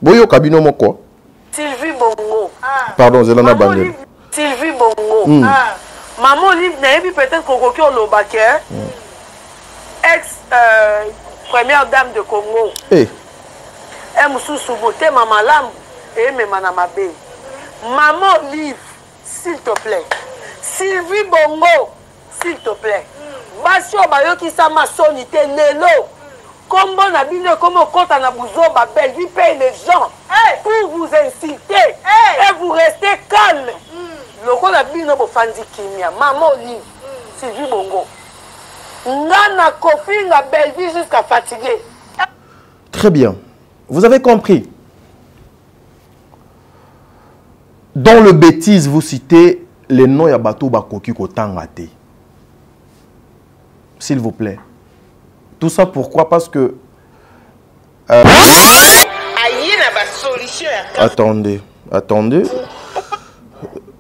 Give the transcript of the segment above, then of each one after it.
Boyo Kabino Moko. Sylvie Bongo. Pardon, Zelana Bandel. Sylvie Bongo. Maman livre peut-être Kokoki Olobake. Ex première dame de Congo. Eh. Elle m'a sous-souboté maman lam et maman Mabe. Maman livre, s'il te plaît. Sylvie Bongo, s'il te plaît. Basio Bayoki Samasonité Nelo. Combo Nabino, comme on compte à Nabouzo, Babel, lui paye les gens pour vous inciter et vous restez calme. Le coup Nabino Bofandi Kimia, maman livre, Sylvie Bongo. Nana Kofi, la belle vie jusqu'à fatiguer. Très bien. Vous avez compris. Dans le bêtise, vous citez les noms ya bateau bakoki kotangate. S'il vous plaît. Tout ça pourquoi? Parce que... Attendez.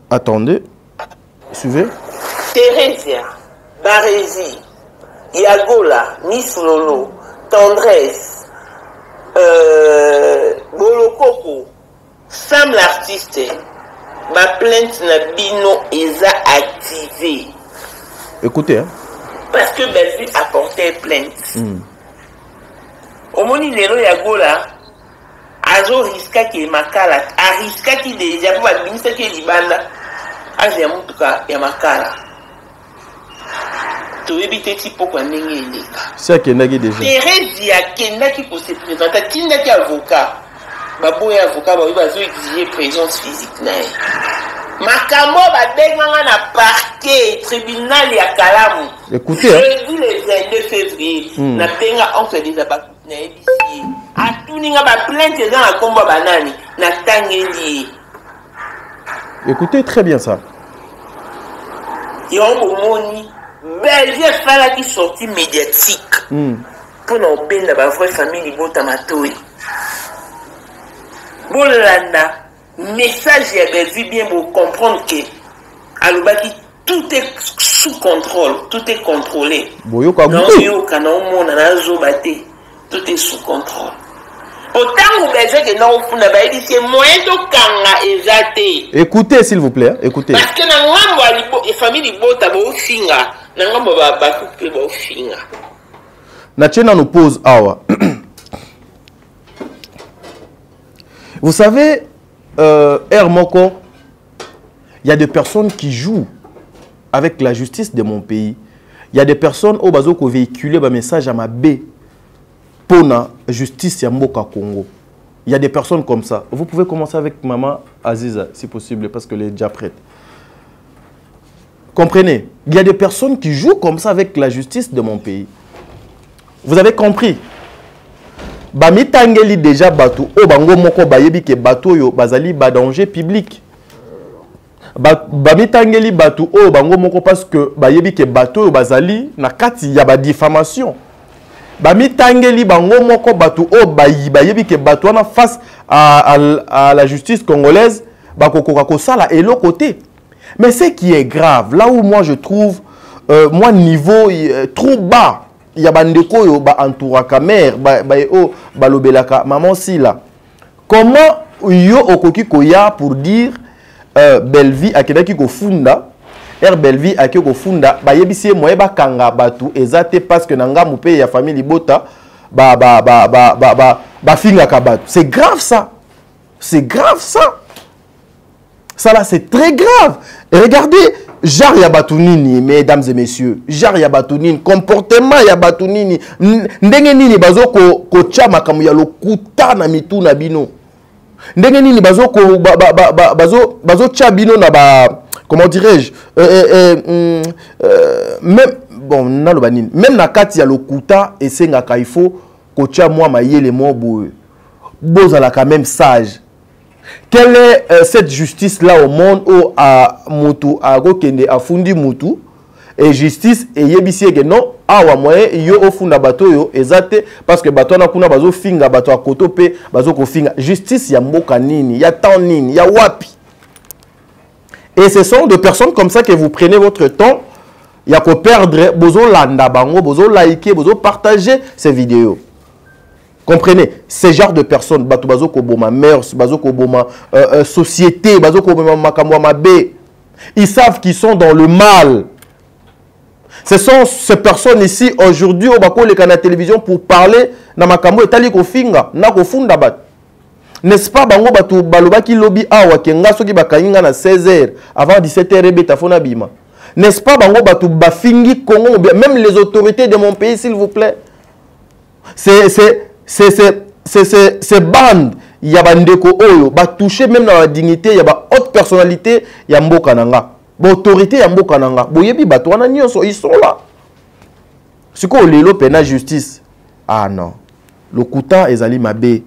Attendez. Suivez. Thérésia, Barésie, Yagola, Miss Lolo, Tendresse, Bolokoko, Sam l'artiste, ma plainte na bino est activée. Écoutez, hein. Parce que Bellevue a porté plainte. Au moni lelo Yagola, azo riska ki makala, a riska ki déjà pour administrer ki libanda, azo mutuka ya makala. Tu éviter tipo kwa ndenge eleka. C'est Kendaki déjà. Thérèse a Kendaki pour se présenter, Kendaki avocat. Babo ya avocat ba bazo exiger présence physique na. Makambo ba denganga na parquet tribunal ya Kalamu. Écoutez, jeudi le 22 février, na benga oncle des abaku na ebisi. Atuninga ba plainte dans la komba banani na tangeli. Écoutez très bien ça. Yo moni Belgique fala qui sorti médiatique pour nous bénir la vraie famille Bota Matoi. Bolanda, message à Belgique bien pour comprendre que Alobaki tout est sous contrôle, tout est contrôlé. Non, tout est sous contrôle. Autant vous Belgique non vous n'avez dit c'est moyen de kanga exaté. Écoutez s'il vous plaît, écoutez. Parce que dans la famille Bota Bofinga. Nachena nous pose awa. Vous savez, Moko, il y a des personnes qui jouent avec la justice de mon pays. Il y a des personnes au bazo qui véhiculent un message à ma B pour la justice Mboka Congo. Il y a des personnes comme ça. Vous pouvez commencer avec maman Aziza, si possible, parce qu'elle est déjà prête. Comprenez? Il y a des personnes qui jouent comme ça avec la justice de mon pays. Vous avez compris? Bamitangeli déjà bateau. O bango moko bayebi ke bateau yo bazali ba danger public. Bamitangeli bateau. O bango moko parce que bayebi ke bateau yo bazali na kati ya ba diffamation. Bamitangeli bango moko bateau. O bayebi ke bateau na face à la justice congolaise bakokoka ko sala et l'autre côté. Mais ce qui est grave, là où moi je trouve, moi niveau trop bas, il y a bandeko yo ba entouraka mère, ba lobelaka maman si là. Comment yo okoki koya pour dire Bellevue akedaki ko funda, Bellevue akeko ko funda, ba yebisi moye ba kanga batu ezate parce que nanga mupé ya famille Bota ba finga kabatu. C'est grave ça. C'est grave ça. Ça là, c'est très grave. Et regardez, Jar Yabatunini, mesdames et messieurs. Jar Yabatunini, comportement Yabatunini. Ndenge nini bazo ko chama kamu ya lokuta na mitu na bino. Ndenge nini bazo ko bazo chabino na ba, comment dirais-je, même bon na lo banini. Même na kati ya lokuta et senga kaifo ko cha moi mayele mo bo. Boza la quand même sage. Quelle est cette justice-là au monde où à Moutou, à Gokende, à Fundi Moutou, et justice, et yebisi que non, awa moyen, yo au funda bateau yo, exacte, parce que bateau na kuna bazo finga, bateau à kotope, bazo ko finga. Justice, ya mboka nini, ya tan nini, ya wapi. Et ce sont des personnes comme ça que vous prenez votre temps, ya ko perdre, bozo landa bango, bozo liker, bozo partager ces vidéos. Comprenez, ces genres de personnes, bato bazo koboma mers, bazo koboma société, bazo koboma makamwa mabe, ils savent qu'ils sont dans le mal. Ce sont ces personnes ici aujourd'hui au bako les canaux télévision pour parler na makambo etali ko finga na ko funda bat. N'est-ce pas bango bato baloba ki lobby awa kenga soki bakainga na 16h avant 17h ebeta fona bima. N'est-ce pas bango bato bafingi Congo, même les autorités de mon pays s'il vous plaît. Ces bandes, il y a bandeko oyo, ba toucher même dans la dignité, il y a ba haute personnalité, il y a mboka nanga. Ba autorité ya mboka nanga. Boyebi bato wana nyonso ils sont là. Ce qu'on lelo pena justice. Ah non. Le kuta ezali mabe.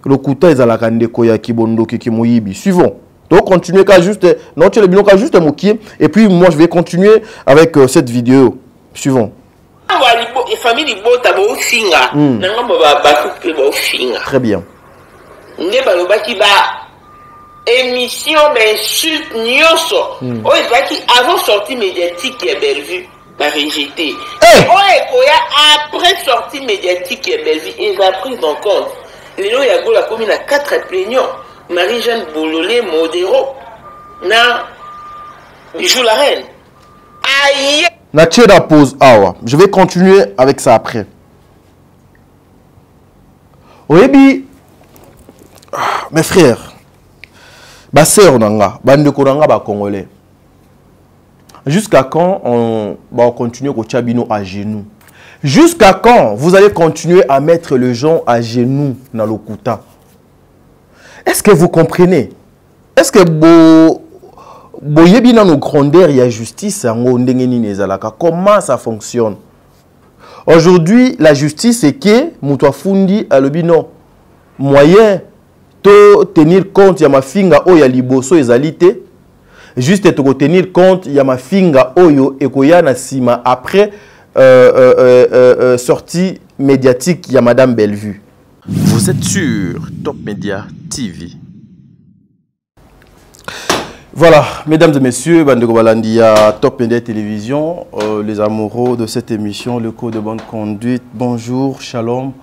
Le kuta ezala ndeko ya kibondo kimoyibi. Suivons. Donc continuez qu'à juste non tu le bilan qu'à juste moquer et puis moi je vais continuer avec cette vidéo. Suivons. Très bien. Émission d'insulte nyonso. Avant sortie médiatique qui est Bellevue, m'a rejeté. Après sortie médiatique qui est Bellevue, ils ont pris en compte. Les gens y a commune à 4 plaignants. Marie-Jeanne Boulolé, Modero, na Bijou la Reine. Aïe. La pause awa. Je vais continuer avec ça après. Oyebi, mes frères, ma sœur nanga, bandeko nanga ba congolais. Jusqu'à quand on va continuer au Tchabino à genoux? Jusqu'à quand vous allez continuer à mettre les gens à genoux dans le Kuta? Est-ce que vous comprenez? Est-ce que boyebi dans nos grandeurs, il y a justice? Comment ça fonctionne? Aujourd'hui, la justice, c'est que Moutoua Fundi a le bino moyen de tenir compte, il y a ma finga oyo ya liboso ezalité. Juste de tenir compte, il y a ma finga oyo ekoya na sima après sortie médiatique, il y a Madame Bellevue. Vous êtes sur Top Media TV. Voilà, mesdames et messieurs, Bandeko Balandia, Top Media Télévision, les amoureux de cette émission, le code de bonne conduite. Bonjour, shalom.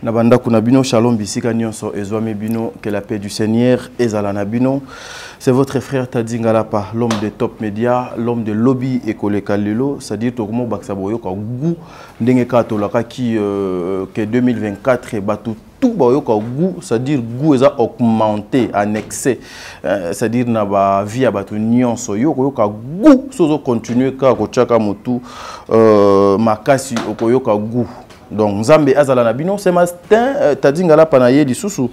Nabanda Kunabino, shalom, bisika nyonso, ezwame bino, que la paix du Seigneur, ezalana bino. C'est votre frère Tadingalapa, l'homme de Top Media, l'homme de lobby Ekole Kalilo, c'est-à-dire Tokumo Baksaboyo Kagou, Ndengeka Tolaka qui, que 2024 est battu tout bayoka goût, c'est-à-dire goût est augmenté, annexé, c'est-à-dire na ba vie à batu nyonso yo koyoka goût, sozo continuer ka kochaka mutu makasi okoyoka goût. Donc Nzambe azala na bino ce matin tadingala panaye lisusu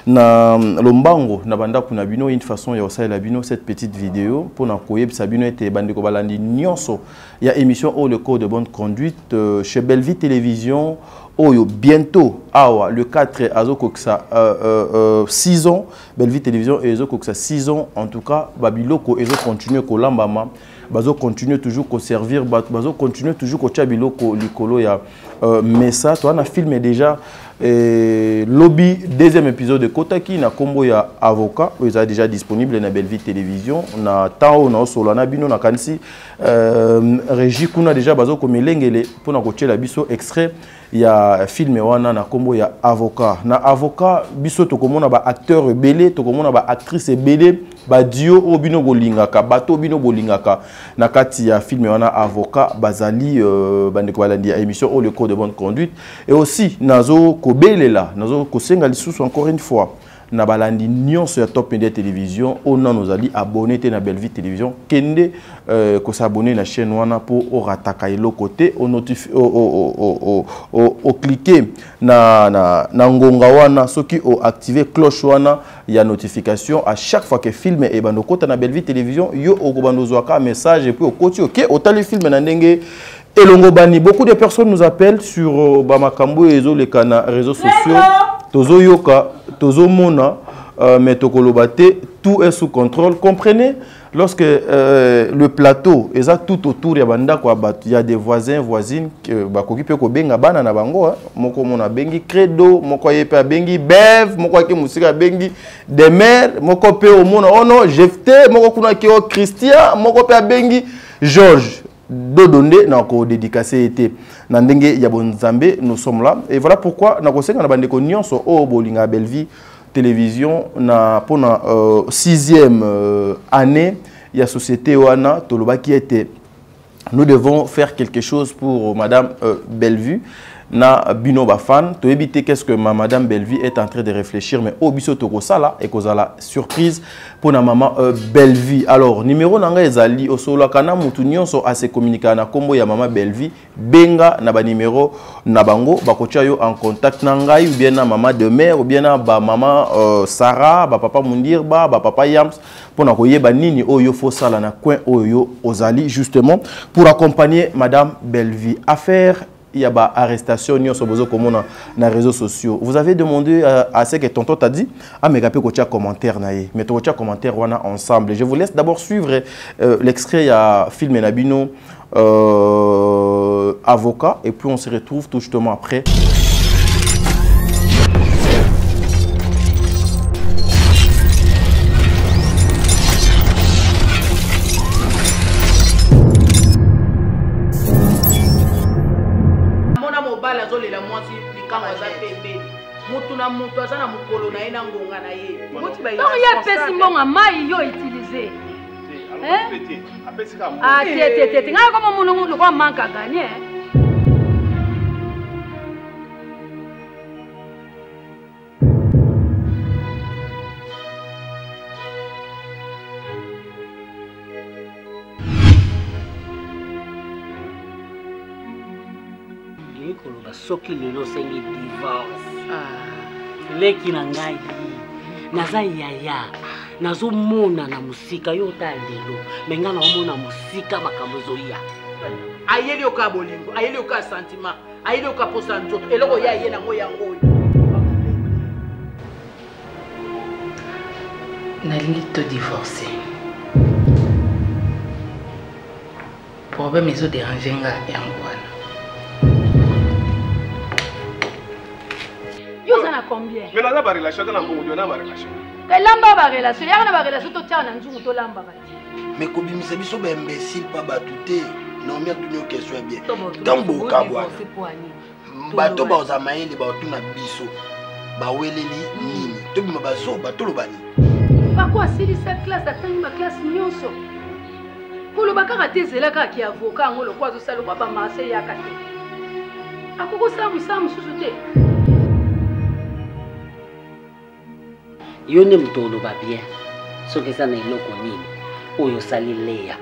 na lombango na banda kuna bino une façon ya osala bino cette petite vidéo pour na koyebisa bino ete bandeko balandi nyonso ya émission au le code de bonne conduite chez Bellevue Télévision. Oyo bientôt awa le 4 azokoksa 6 ans Bellevue Télévision et azokoksa 6 ans en tout cas babiloko ezo continuer ko lambama bazo continuer toujours ko servir bazo continuer toujours ko chabiloko likolo ya mais ça toi on a filmé déjà lobby deuxième épisode de Kotaki na kombo ya avocat ils sont déjà disponible na Bellevue Télévision na tao na solo na bino na kansi régie kuna déjà bazo ko melengele pour na ko tchela biso extrait il y a film wana na kombo ya avocat na avocat biso to komona ba acteur belé to komona ba actrice belé ba dio obino bolingaka bato bino bolingaka na kati ya film wana avocat bazali bandeko balandi ya émission au le code de bonne conduite et aussi nazo ko belela nazo ko senga lisusu encore une fois na balandi nyonso ya Top Media Télévision on a nos ali abonné te na Bellevue Télévision kende ko s'abonner na chaîne wana pour au rataka elo côté au notifier au cliquer na ngonga wana soki au activer cloche wana ya notification à chaque fois que film et bando kota na Bellevue Télévision yo o bando zwaka message et puis au côté OK au tali film na ndenge elongo bani beaucoup de personnes nous appellent sur bamakambo ezo les réseaux sociaux tozo yoka tozo mona mais tokolobate tout est sous contrôle. Comprenez lorsque le plateau est tout autour il y a des voisins voisines que bakoki pe ko benga bana na bango moko mona bengi credo moko yepe bengi bev moko ke musika bengi des mères moko pe o mona oh non jefté moko kuna ki o Christian moko pe bengi George Dodonde na ko dédicacé été na ndenge ya bonzambe, nous sommes là et voilà pourquoi na ko senga na bande ko nyonso o bolinga Bellevue télévision na pona 6e année ya société wana toloba qui était nous devons faire quelque chose pour madame Bellevue na bino bafan to éviter qu'est-ce que madame Bellevue est en train de réfléchir mais obiso to ko sala et kozala surprise pour na maman Bellevue. Alors numéro nanga ezali osola kana mutu nyonso a se communiquer na kombo ya maman Bellevue benga na ba numéro na bango bakotia yo en contact na ngai ou bien na maman de mère ou bien na ba maman Sarah ba papa Mundirba ba papa Yams pour na koyeba nini oyo fo sala na coin oyo ozali justement pour accompagner madame Bellevue. Affaire il y a des arrestations sur les réseaux sociaux. Vous avez demandé à ce que tonton t'a dit, ah mais capé kocha commentaire naé, mais tu kocha commentaire on a ensemble. Je vous laisse d'abord suivre l'extrait à film Nabino avocat et puis on se retrouve tout justement après. soki lelo sengi divorce leki na ngai naza yaya nazo mona na musika yo ta lelo menga na mona musika makambo zoya ayeli oka bolingo ayeli oka sentiment ayeli oka posa nzoto eloko ya yena ngo yango nalingi to divorcer problème ezo déranger nga yango wana. Combien? Mais on a pas relation, on a pas relation. Quelle lamba ba relation? Y'a na ba relation to tia na nzungu to lamba ba. Mais kobi misabiso ba imbécile pas batouté. Non mais tu n'as question bien. Tambo kabwa. Bato ba ozamaeli ba otuna biso. Ba weleli nini? To bima ba so ba tolo bani. Ba ko asili sa classe atangi ma classe nyonso. Kolo ba kaka tezela ka ki avocat ngolo kwa zo salo ba marché ya kate. Akoko samu susu te. Yo ne mtolo ba bien soki sana iloko nini oyo sali leya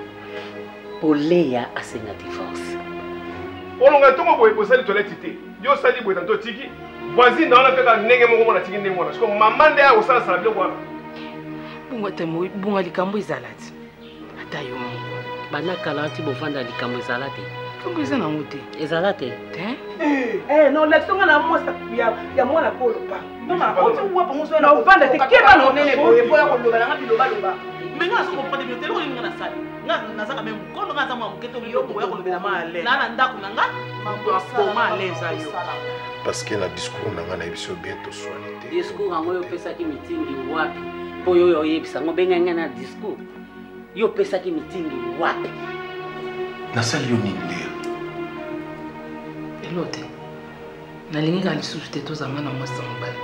po leya asenga divorce olonga tongo boye ko sali toilette te yo sali boye tanto tiki voisine na ona peka ndenge moko mona tiki ndenge mona parce que maman nde ya osala sala biloko wana bunga temo bunga likambo izalati ata yo mo bana kalati bofanda likambo izalati kombo izana mote ezalate non leksonga na mosa ya mwana polo pa mama oti uwa pa moso na ufanda te keba no nene boye boya ko loba na biloba loba menga so ko prendre bien telo linga na sali na zaka même kono nga zama muketo yo boya ko loba ma ale na ndako nanga mambo ma ale za yo parce que la discours nanga na biso bientôt soigné. Discours ngo yo pesa ki mitingi wapi po yo yebisa ngo benga nga na discours yo pesa ki mitingi wapi na sali yo nini elote nalingi ka lisusu te tozanga na mwasi mobali.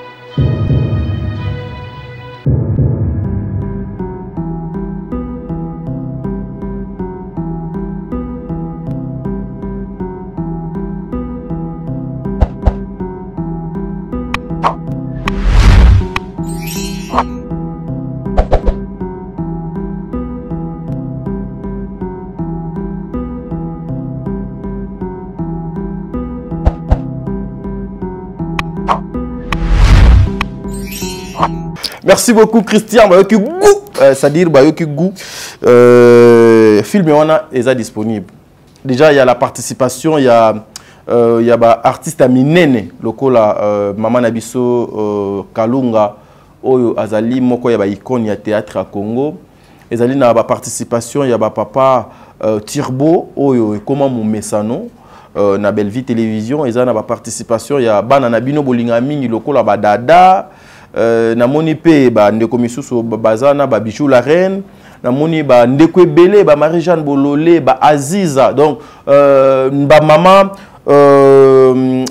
Merci beaucoup Christian. C'est-à-dire goût. Film est disponible. Déjà il y a la participation, il y a artiste Aminene, lokola Maman Nabiso Kalunga, Oyo Azali Moko ya icône ya théâtre à Congo. Ezali na participation, il y a papa Tirbo Oyo comment mon mesano na Bellevue télévision, ezali na participation, il y a bana Nabino Bolinga mingi lokola Badada. Na moni pe ba ndeko misusu bazana ba bijou la reine namoni ba ndeko ebele ba Marie-Jeanne Bololé ba Aziza donc ba maman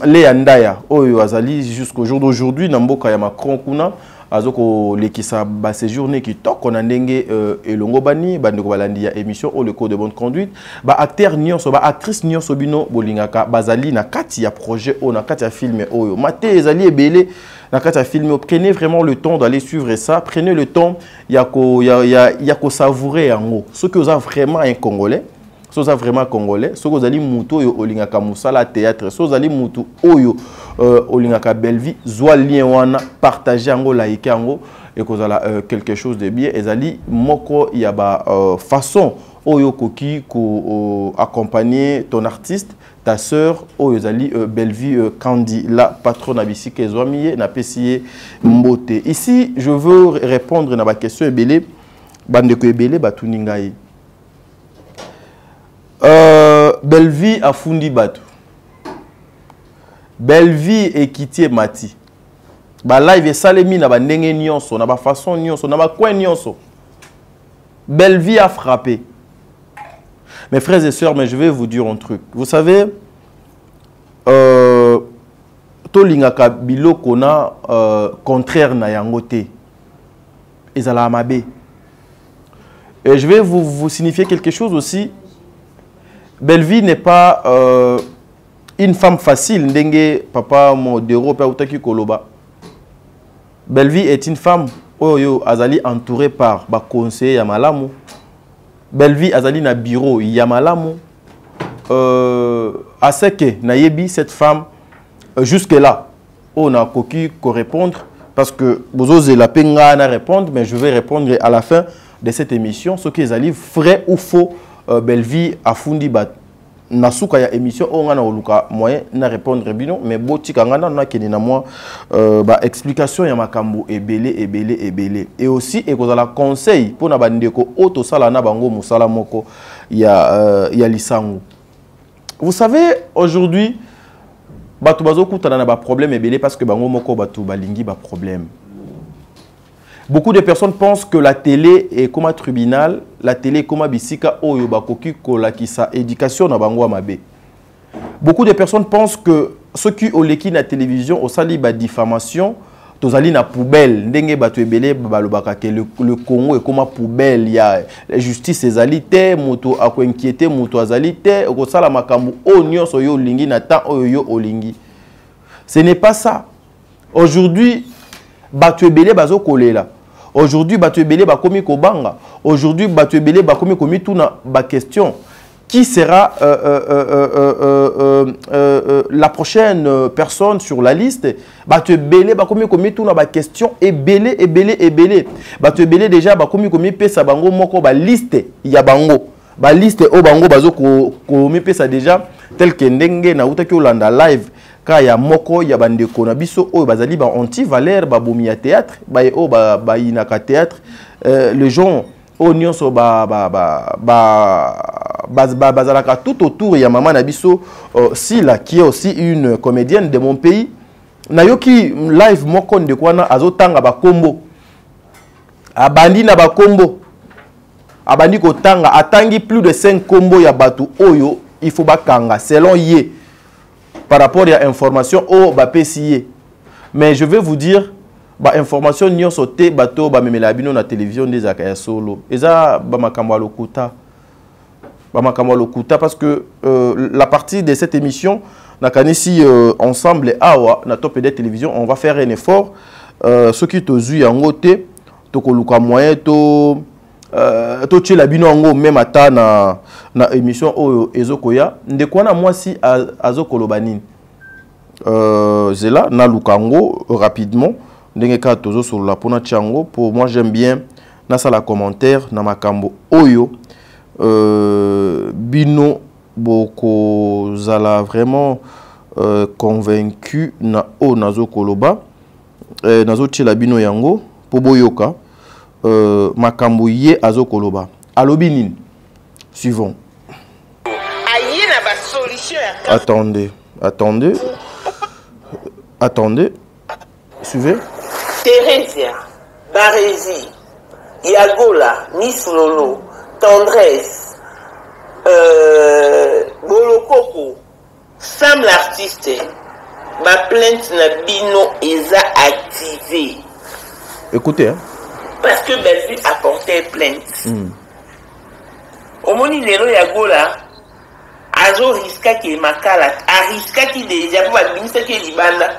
Léa Ndaya oyo azali jusqu'au jour d'aujourd'hui na mboka ya Macron kuna azoko lekisa ba séjourné qui tok on a ndenge elongo bani bandeko balandi ya émission au le code de bonne conduite ba acteur nyonso ba actrice nyonso bino bolingaka bazali na kati ya projet o na kati ya film oyo mate ezali ebele na kati ya film prenez vraiment le temps d'aller suivre ça prenez le temps ya ko savourer yango ce que vous avez vraiment un congolais so za vraiment congolais so ko zali muto yo olingaka musala théâtre so zali mutu oyo olingaka Belleville zwa lien wana partager yango like yango et ko zala quelque chose de bien ezali moko ya ba façon oyo koki ko accompagner ton artiste ta sœur oyo zali Belleville Kandi la patronne abisike ezwamiye na pesiye mbote. Ici je veux répondre na ba question ebele bandeko ebele batuni ngai. Belleville a fundi batu. Belleville Ekiti Mati. Ba live salemi na ba ndenge nyonso, na ba façon nyonso, na ba coin nyonso. Belleville a frappé. Mes frères et sœurs, mais je vais vous dire un truc. Vous savez, tolingaka biloko na contraire na yangote. Ezala amabe. Et je vais vous signifier quelque chose aussi. Belleville n'est pas une femme facile. Ndenge papa Modero pa utaki koloba. Belleville est une femme oyo azali entourée par ba conseiller ya malamu. Belleville azali na bureau ya malamu. Aseke na yebi cette femme jusque là on a koki ko répondre parce que bozoze la penga na répondre mais je vais répondre à la fin de cette émission ce qui est ali vrai ou faux. Belleville a fundi bat nasuka ya émission on a oluka moyen na répondre bino mais botika ngana na keni na moi ba explication ya makambo ebele et aussi et kozala conseil pour na bandeko auto sala na bango musala moko ya lisangu. Vous savez aujourd'hui batu bazokutana na ba problème ebele parce que bango moko batu balingi ba problème. Beaucoup de personnes pensent que la télé est comme un tribunal, la télé est comme un bisika oyo bakoki kolakisa éducation na bango mabe. Beaucoup de personnes pensent que ceux qui oleki na télévision au sali ba diffamation, tozali na poubelle, ndenge batu ebele balobaka ke le Congo est comme une poubelle, il y a la justice ezali te, moto ako inquiéter, moto azali te, ko sala makambo o nyonso yo lingi na temps oyo olingi. Ce n'est pas ça. Aujourd'hui, batu ebele bazo kolela. Aujourd'hui, batu ebele bakomi kobanga. Aujourd'hui, batu ebele bakomi komi tuna ba question. Qui sera la prochaine personne sur la liste? Batu ebele bakomi komi tuna ba question ebele. Batu ebele déjà bakomi komi pesa bango moko ba liste ya bango. Ba liste o bango bazo komi pesa déjà tel que ndenge na utaki olanda live. Ka ya moko ya bandeko na biso oyo bazali ba anti-valeur ba bomi ya théâtre ba o ba inaka théâtre les gens o nyonso bazalaka tout autour ya maman na biso Sila qui est aussi une comédienne de mon pays nayoki live moko ndeko wana azotanga ba kombo abandi na ba kombo abandi ko tanga atangi plus de 5 kombo ya batu oyo il faut bakanga selon ye par rapport à l'information au BAPCIE. Mais je vais vous dire, l'information n'y a sauté, bateau, memelabino na télévision des akaya solo. Et ça, bamakamwa lokuta. Bamakamwa lokuta parce que la partie de cette émission, nakanisi ensemble awa na top de télévision, on va faire un effort. Ceux qui te zui en gote, to koluka moyen to tche la bino ngo même ata na émission oyo ezokoya ndekwana mwasi azokolobanini zela na lukango rapidement ndenge ka tozo sur la pona tchango pour moi j'aime bien na sala commentaire na makambo oyo bino boko zala vraiment convaincu na o nazo koloba nazo tche la bino yango po boyoka makambo ye azokoloba alobi nini suivons. Attendez suivez. Thérésia Barési Yagola, Miss Lolo, Tendresse, Bolokoko, Sam l'artiste, ma plainte na bino eza activée. Écoutez, hein. Parce que Bellevue a porté plainte. Omoni lelo Yagola, azo riska ki makala, a riska ki déjà pour administrer ki libanda,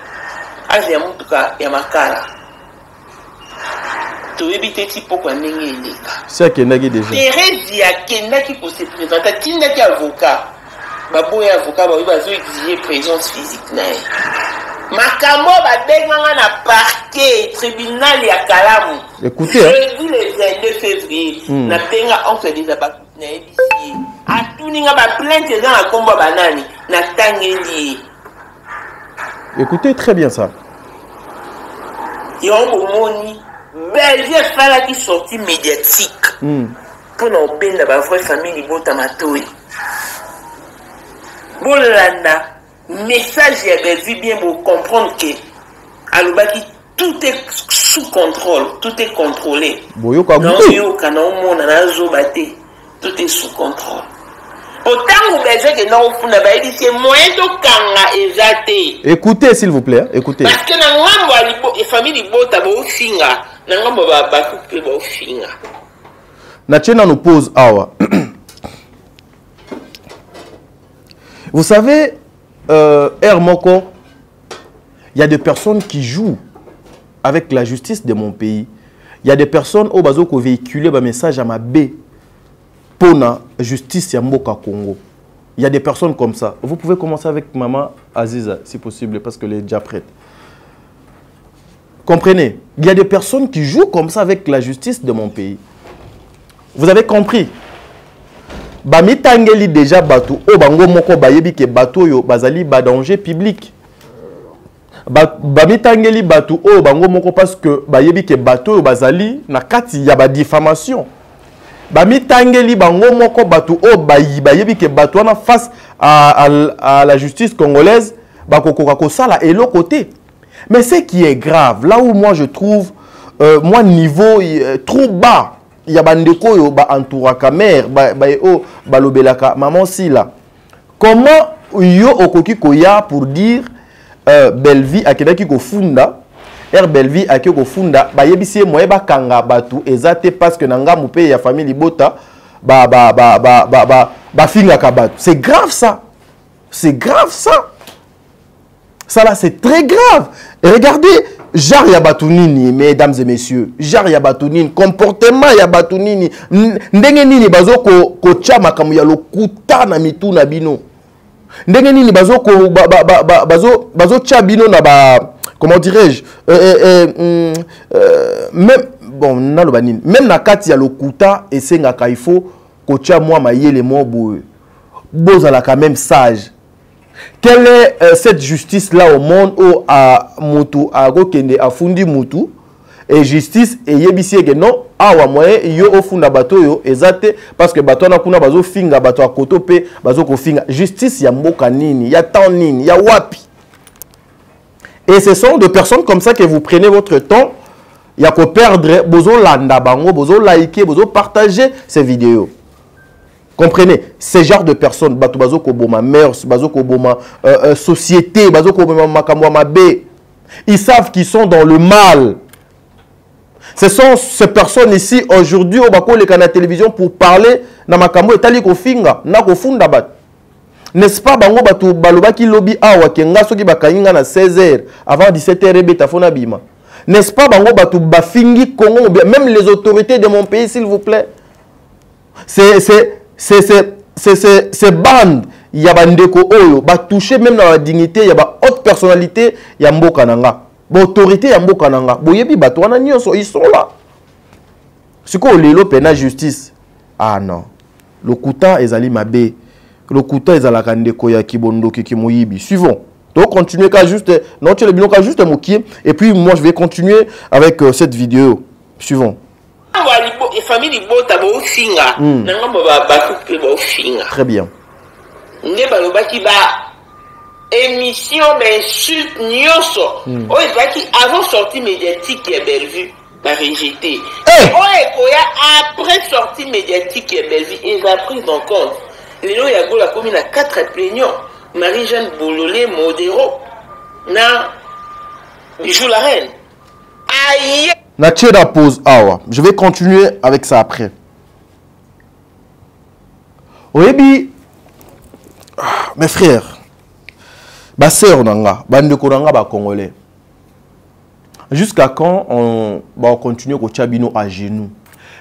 azo ya mutuka ya makala. C'est à Kendaki déjà. Thérèse a Kendaki pour se présenter. Kendaki avocat. Baboy avocat, il va exiger présence physique. Makambo va dégager na parquet tribunal ya Kalamu. Écoutez, jeudi le 22 février, na tenga oncle des abakou na ici. A tout ninga ba plainte dans la combo banani na tangeli. Écoutez très bien ça. Yongo moni Bellevue fala qui sortie médiatique pour nous obéir la vraie famille Libota Matoi. Bolanda, message à Bellevue bien pour comprendre que Alubaki tout est sous contrôle, tout est contrôlé. Non, tout est sous contrôle. Autant que que non, c'est moyen de kanga exaté. Écoutez s'il vous plaît, écoutez. Parce que dans la famille Libota Bofinga. Nachena nous pose awa. Vous savez, Moko, il y a des personnes qui jouent avec la justice de mon pays. Il y a des personnes au bazo qui véhiculent un message à ma B pour la justice ya Mboka Congo. Il y a des personnes comme ça. Vous pouvez commencer avec maman Aziza si possible parce qu'elle est déjà prête. Comprenez, il y a des personnes qui jouent comme ça avec la justice de mon pays. Vous avez compris? Bami tangeli déjà batou o bango moko bayebi ke batou yo bazali ba danger public. Bami tangeli batou o bango moko parce que bayebi ke batou yo bazali na kati ya ba diffamation. Bami tangeli bango moko batou o bayebi ke batou na face à la justice congolaise bakokoka ko sala et l'autre côté. Mais ce qui est grave, là où moi je trouve, moi niveau trop bas, il y a bandeko yo ba entouraka mère, ba lobelaka maman si là. Comment yo okoki koya pour dire Bellevue akedaki ko funda, Bellevue akeki ko funda, ba yebisi moye ba kanga batu ezate parce que nanga mupé ya famille Libota ba finga kabatu. C'est grave ça. C'est grave ça. Ça là, c'est très grave. Et regardez, Jar Yabatunini, mesdames et messieurs. Jar Yabatunini, comportement Yabatunini. Ndenge nini bazo ko chama kamu ya lokuta na mitu na bino. Ndenge nini bazo ko bazo chabino na ba, comment dirais-je, même bon naloba nini, même na kati ya lokuta esenga kaifo ko cha moi mayele mo boye. Bozala quand même sage. Quelle est cette justice-là au monde où à Moutou, à Gokende, à Fundi Moutou, et justice, et yebisi que non, awa moyen, yo au funda bateau yo, exacte, parce que bateau na kuna bazo finga, bateau à kotope, bazo ko finga. Justice, ya mboka nini, ya tan nini, ya wapi. Et ce sont des personnes comme ça que vous prenez votre temps, ya ko perdre, bozo landa bango, bozo liker, bozo partager ces vidéos. Comprenez, ce genre de personnes, bazo koboma mœurs, bazo koboma société, bazo koboma makamwa mabe, ils savent qu'ils sont dans le mal. Ce sont ces personnes ici aujourd'hui au bako les canaux télévision pour parler na makambo etali ko finga na ko funda bat. N'est-ce pas bango batu balobaki lobby awa kenga soki bakainga na 16h avant 17h beta fona bima. N'est-ce pas bango batu bafingi Congo, même les autorités de mon pays s'il vous plaît. Ces bandes, il y a bandeko oyo, ba toucher même dans la dignité, il y a ba haute personnalité, il y a mboka nanga. Ba autorité ya mboka nanga. Boyebi bato wana nyonso ils sont là. Siko lelo pena justice. Ah non. Le kuta ezali mabe. Le kuta ezalaka ndeko ya kibondo kimoyibi. Suivons. Donc continuez qu'à juste non tu le bilan qu'à juste mokier et puis moi je vais continuer avec cette vidéo. Suivons. Très bien. Émission d'insulte nyonso. Avant sortie médiatique ya Bellevue. rejeté. Après sortie médiatique et Belleville, ils ont pris en compte. Les gens y a commis 4 plaignants. Marie-Jeanne Bololé, Modero, na Bijou la Reine. Aïe! Natchez la pause. Je vais continuer avec ça après. Oui, mes frères, ma sœur nanga, bandeko nanga ba congolais. Jusqu'à quand on va continuer au Tchabino à genoux?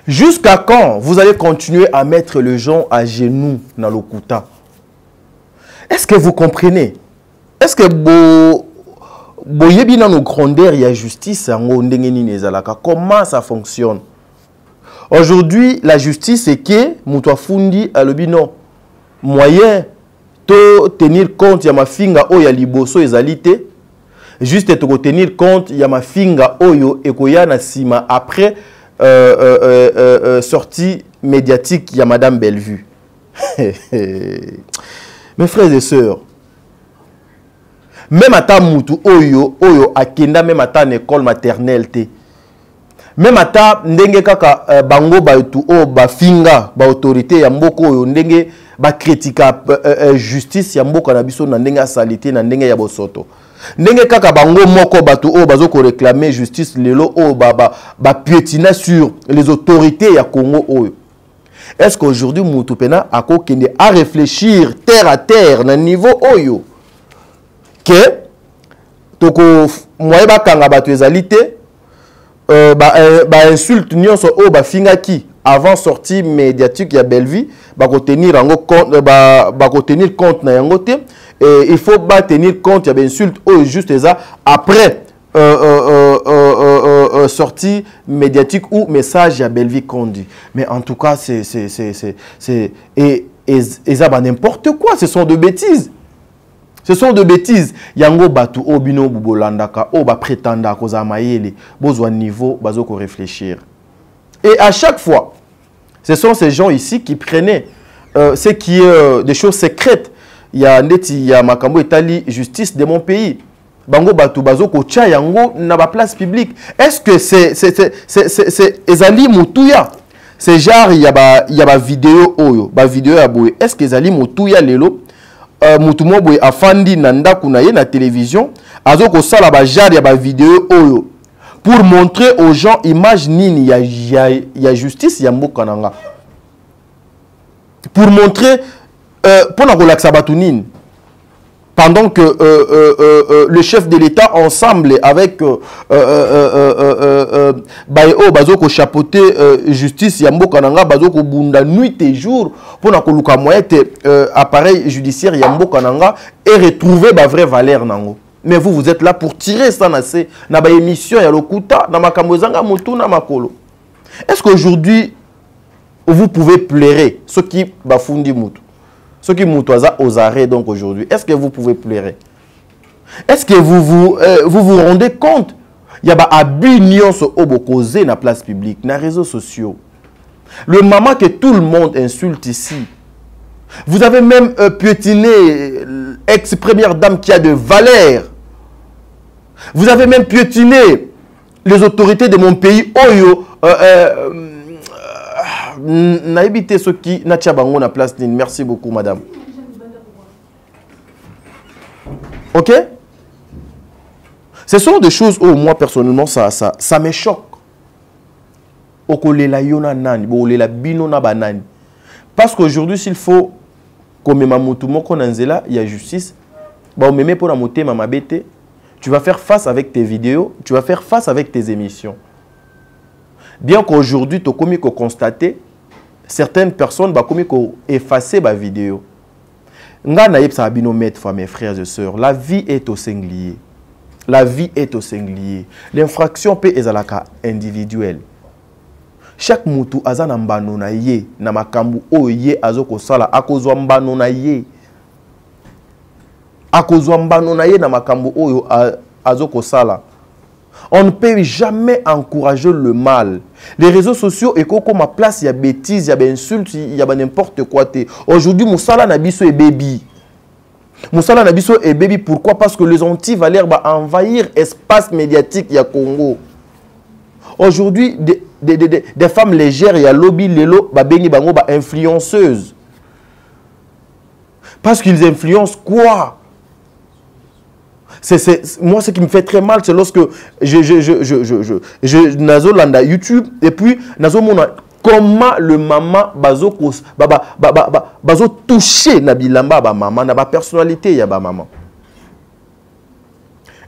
Jusqu'à quand vous allez continuer à mettre les gens à genoux dans le Kouta? Est-ce que vous comprenez? Est-ce que boyebi dans nos grandeurs, il y a justice? Comment ça fonctionne? Aujourd'hui, la justice, c'est que Moutouafundi a le bino moyen de tenir compte de ma finga oya liboso ezalité. Juste de tenir compte de ma finga oyo ekoya na sima après sortie médiatique de Madame Bellevue. Mes frères et sœurs, même à ta moutou oyo akenda même à ta école maternelle te. Même à ta ndenge kaka bango ba tu o ba finga ba autorité ya mboko oyo ndenge ba critika justice ya mboka na biso na ndenge salité na ndenge ya bosoto. Ndenge kaka bango moko batu o bazo ko réclamer justice lelo o ba piétiner sur les autorités ya Congo oyo. Est-ce qu'aujourd'hui mutu pena ako kende à réfléchir terre à terre na niveau oyo que toko moye ba kanga batu ezalité insulte nyonso o ba finga ki avant sortie médiatique ya Belleville ba ko tenir en compte ba ko tenir compte na yango te. Il faut pas tenir compte, il y a insulte ou juste ça après sortie médiatique ou message à Belleville conduit. Mais en tout cas, c'est n'importe quoi. Ce sont de bêtises. Ce sont de bêtises. Yango batu obino bubolandaka o ba prétenda koza mayele besoin niveau bazo ko réfléchir. Et à chaque fois, ce sont ces gens ici qui prenaient ce qui est des choses secrètes. Il y a makambo etali justice de mon pays. Bango batu bazo ko tia yango na ba place publique. Est-ce que c'est ezali mutuya? C'est genre il y a ba vidéo oyo, ba vidéo ya boye. Est-ce que ezali mutuya lelo mutu mo boye afandi na ndaku na ye na télévision, azo ko sala ba genre ya ba vidéo oyo pour montrer aux gens image nini ya justice ya mboka nanga. Pour montrer pour la relaxer Batounine, pendant que le chef de l'État ensemble avec Bayo Bazoko chapeauté justice Yambo Kananga Bazoko Bunda nuit et jour pour na koluka moyen appareil judiciaire Yambo Kananga et retrouver ba vraie valeur nango. Mais vous êtes là pour tirer ça na ba émission ya lokuta na makamozanga motu na makolo. Est-ce qu'aujourd'hui vous pouvez pleurer ceux qui bafundi mutu? Ceux qui moutoisa aux arrêts donc aujourd'hui, est-ce que vous pouvez pleurer? Est-ce que vous rendez compte? Il y a des abus au Bokozé dans la place publique, dans les réseaux sociaux. Le moment que tout le monde insulte ici. Vous avez même piétiné ex-première dame qui a de valeur. Vous avez même piétiné les autorités de mon pays. Oyo. Na évité ce qui n'a pas bango na place. Merci beaucoup, madame. Ok? Ce sont des choses où moi, personnellement, ça me choque. Parce qu'aujourd'hui, s'il faut comme il y a justice, tu vas faire face avec tes vidéos, tu vas faire face avec tes émissions. Bien qu'aujourd'hui, tu as commis que constater, certaines personnes ont commis que effacer ma vidéo. Mes frères et sœurs, la vie est au singulier. La vie est au singulier. L'infraction peut être individuelle. Chaque moutou a na mbano na ye na makambu oye azoko sala akozwa mbano na ye. Akozwa mbano na ye na makambu oyo azoko sala. On ne peut jamais encourager le mal. Les réseaux sociaux, et comme ma place, il y a bêtises, il y a insultes, il y a n'importe quoi. Aujourd'hui, Moussala Nabiso est baby. Moussala Nabiso est baby. Pourquoi? Parce que les anti-valeurs vont envahir l'espace médiatique du Congo. Aujourd'hui, des femmes légères, il y a lobby, lelo, babengi bango, ba influenceuses. Parce qu'ils influencent quoi? Moi, ce qui me fait très mal, c'est lorsque je nazo landa YouTube et puis nazo mona comment le maman bazo toucher na bilamba ba maman na ba personnalité ya ba maman.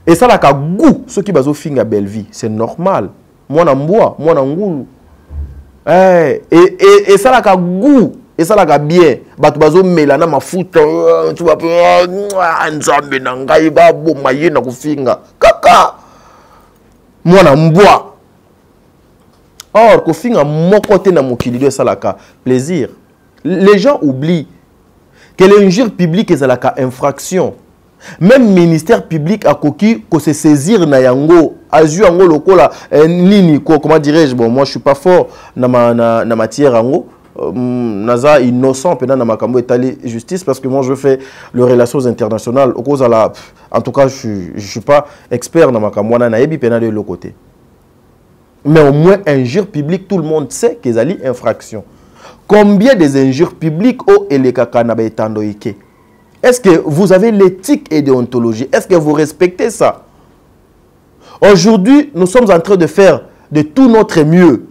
Et ça la ka goût ceux qui bazo finga belle vie, c'est normal. Moi na mboa, moi na ngulu. Et ça la ka goût. Et ça la bien. Batu bazo melana mafuta. Tu vas nzambe na ngai ba boma ye na kufinga. Kaka. Mwana mbwa. Or kufinga moko te na mokili de salaka plaisir. Les gens oublient que l'injure publique est la infraction. Même ministère public a koki ko se saisir na yango azu yango lokola nini ko comment dirais-je, bon moi je suis pas fort na matière yango. Naza innocent pendant na makambo étalé justice parce que moi je fais les relations internationales au cause à la en tout cas je suis pas expert na makambo na yebi pendant de l'autre côté, mais au moins injure publique tout le monde sait qu'ils allient infraction. Combien des injures publiques au elekaka na betando ike? Est-ce que vous avez l'éthique et déontologie? Est-ce que vous respectez ça? Aujourd'hui nous sommes en train de faire de tout notre mieux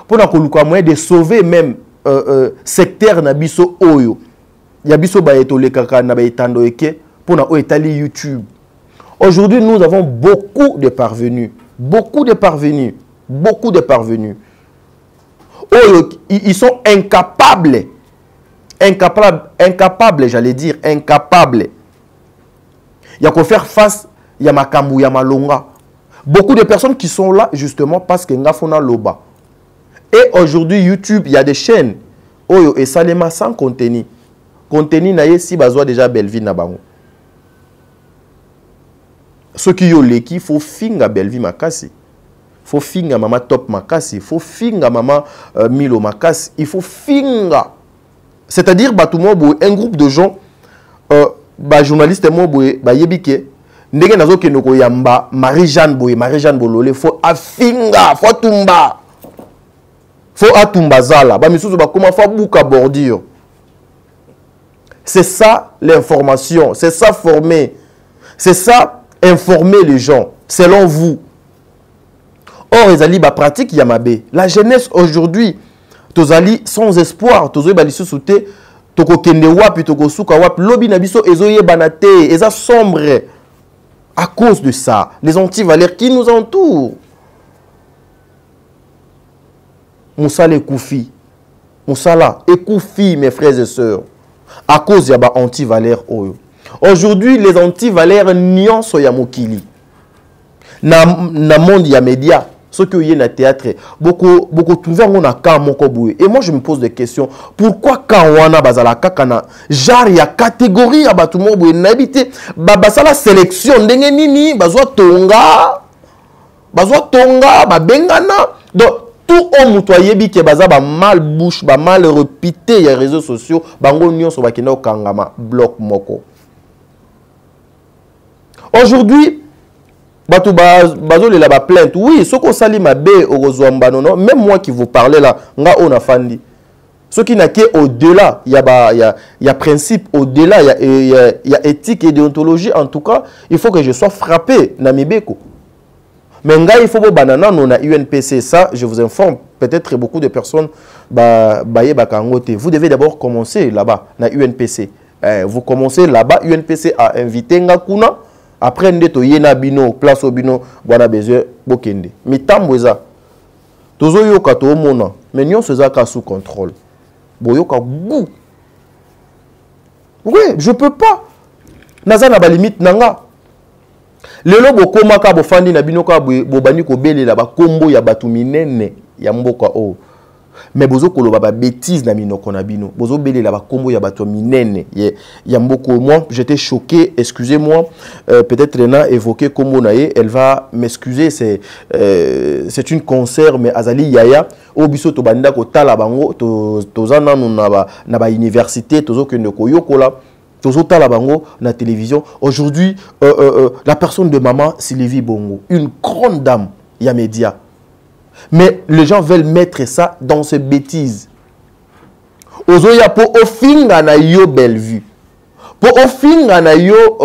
pour de sauver même secteur na biso oyo ya biso ba etole kaka na ba etando eke pour na etali YouTube. Aujourd'hui nous avons beaucoup de parvenus, oyo ils sont incapables, j'allais dire incapables. Il y a qu'à faire face ya makambu ya malonga. Beaucoup de personnes qui sont là justement parce que ngafona loba. Et aujourd'hui, YouTube, il y a des chaînes. Oyo et Salema sans contenu. Contenu na si bazwa déjà Belleville na bango. Ceux qui ont l'équipe, faut finga Belleville makasi. Faut finga maman Top makasi. Faut finga maman Milo makasi. Il faut finga. C'est-à-dire, un groupe de gens, journalistes yebike, ndenge nazo kenoko yamba Marie-Jeanne Bololé, faut afinga, faut tumba. Faut atumbazala, comment faire bouka bordure. C'est ça l'information, c'est ça former, c'est ça informer les gens, selon vous. Or, les ali pratique yamabe. La jeunesse aujourd'hui, tozali sans espoir, tozali balisu souté, toko kende wapi, toko suka wapi, lobi nabiso ezoye banate, eza sombre. À cause de ça, les antivaleurs qui nous entourent. Moussala Koufi. Moussala Koufi, mes frères et sœurs. À cause de anti-valeurs. Aujourd'hui, les anti-valeurs niant soya mokili. Na monde ya média, ce que y a na théâtre, beaucoup trouvé on a ka moko boué. Et moi je me pose des questions. Pourquoi quand on a bazala kakana, genre ya catégorie ya batumo boué n'habité, basala sélection ndenge nini, bazwa tonga, bengana. Donc tout homme toyebi ke baza ba mal bouche, ba mal repité les réseaux sociaux, bango nyon so bakina okangama bloc moko. Aujourd'hui, bato bazo le la ba plainte. Oui, ce qu'on sali mabe orozwamba non, même moi qui vous parlais là, nga on a fandi. Ce qui n'a qu'au au-delà, il y a principe au-delà, il y a éthique et déontologie en tout cas, il faut que je sois frappé na mibeko. Mais il faut que banana non a UNPC, ça je vous informe, peut-être beaucoup de personnes vous devez d'abord commencer là-bas na UNPC. Vous commencez là-bas, UNPC a invité ngakuna, après ndeto yena bino place au bino bwana besoin bokende. Mitambweza. Tozo yoka to mona, mais nyon seza ka sous contrôle. Boyoka goût. Oui, je peux pas. Naza na ba limite nanga. Lelo bokoma ka bofandi na bino ka bobani ko belela ba kombo ya batu minene ya mboka o. Mais bozo koloba ba bêtise na minoko na bino. Bozo belela ba kombo ya batu minene ya mboko. Moi, j'étais choqué, excusez-moi. Peut-être Rena évoqué kombo nae, elle va m'excuser, c'est une concert mais azali yaya o biso to banda ko tala bango to zana na ba université tozo kende ko yokola. La télévision. Aujourd'hui, la personne de maman Sylvie Bongo, une grande dame, il y a média. Mais les gens veulent mettre ça dans ces bêtises. Ozoya po ofinga na yo belle vue. Po ofinga na yo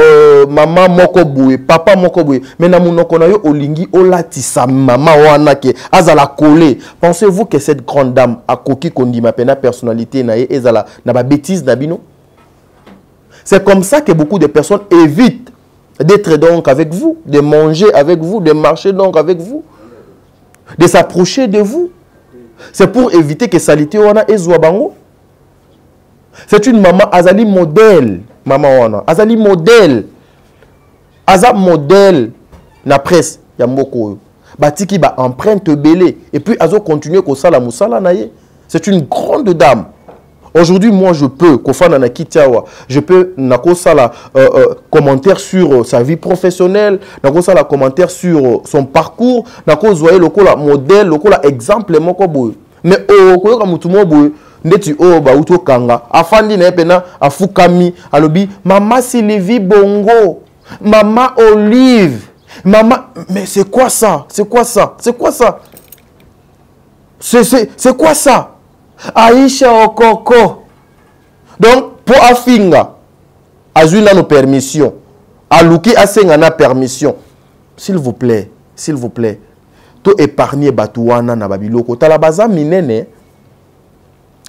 maman moko boue, papa moko boue. Mais na munoko na yo olingi olatisa maman wana ke azala collé. Pensez-vous que cette grande dame a koki kondi ma pena personnalité na ye ezala na ba bêtise na bino? C'est comme ça que beaucoup de personnes évitent d'être donc avec vous, de manger avec vous, de marcher donc avec vous, de s'approcher de vous. C'est pour éviter que salité wana ezwa bango. C'est une maman azali modèle, maman wana azali modèle, aza modèle na presse ya mboko batiki ba empreinte belé et puis azo continuer ko sala musala na ye. C'est une grande dame. Aujourd'hui, moi, je peux, Kofana na Kitiawa, je peux nako sala commentaire sur sa vie professionnelle, nako sala commentaire sur son parcours, nako zoye lokola modèle, lokola exemple moko boy. Mais koyoka mutu mo boy, ndeti ba uto kanga, afandi na pena afukami, alobi Mama Sylvie Bongo, Mama Olive, Mama, mais c'est quoi ça? C'est quoi ça? C'est quoi ça? C'est quoi ça? Aïcha Okoko. Donc, pour Afinga, Azuna nos permission. Alouki Asengana permission. S'il vous plaît, to épargner Batouana na Babiloko. Tala baza minene.